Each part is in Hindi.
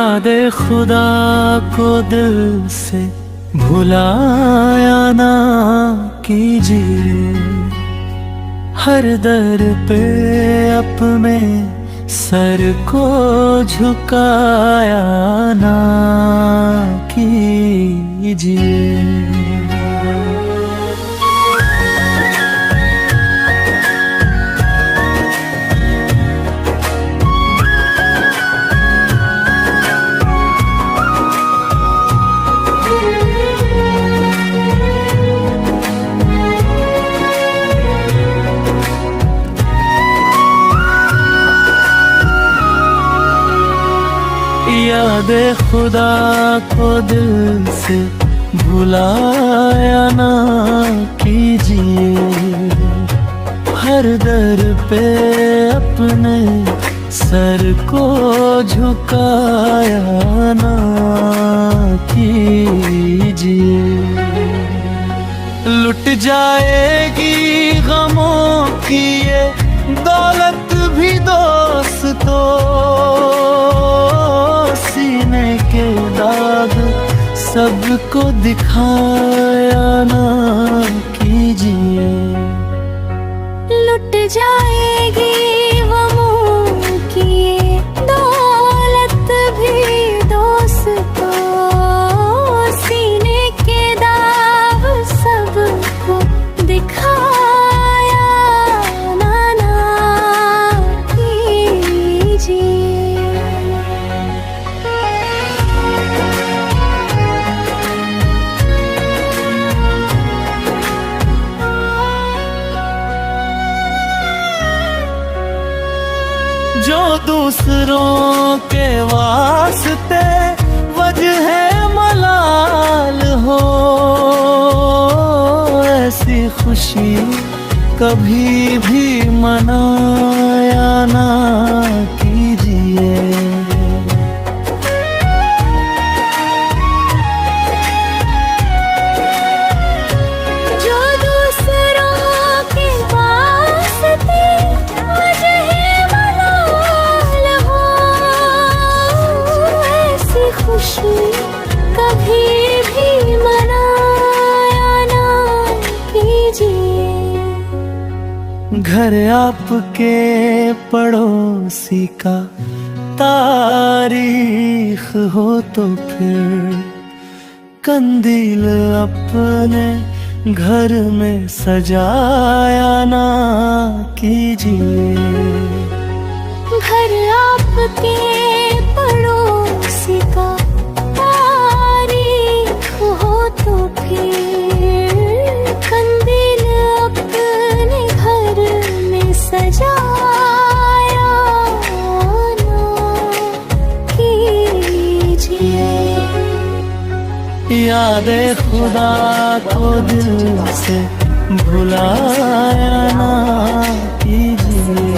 याद खुदा को दिल से भुलाया ना कीजिए, हर दर पे अपने सर को झुकाया ना कीजिए। याद खुदा को दिल से भुलाया ना कीजिए, हर दर पे अपने सर को झुकाया ना कीजिए। लुट जाएगी गमों की ये दौलत भी दोस्तों, सीने के दाग सबको दिखाया ना कीजिए। लुट जाएगी गमों की ये दौलत भी दोस्तों, सीने के दाग सबको दिखाया ना कीजिए। जो दूसरों के वास्ते वजह मलाल हो, ऐसी खुशी कभी भी मनाया ना कीजिए। कभी भी मनाया ना कीजिए। घर आपके पड़ोसी का तारीख हो तो फिर कंदील अपने घर में सजाया ना कीजिए। घर आपके पड़ोसी का तारीख हो तो फिर कंदील अपने घर में सजाया ना कीजिए। याद खुदा को दिल से भुलाया ना कीजिए,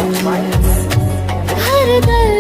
हर दर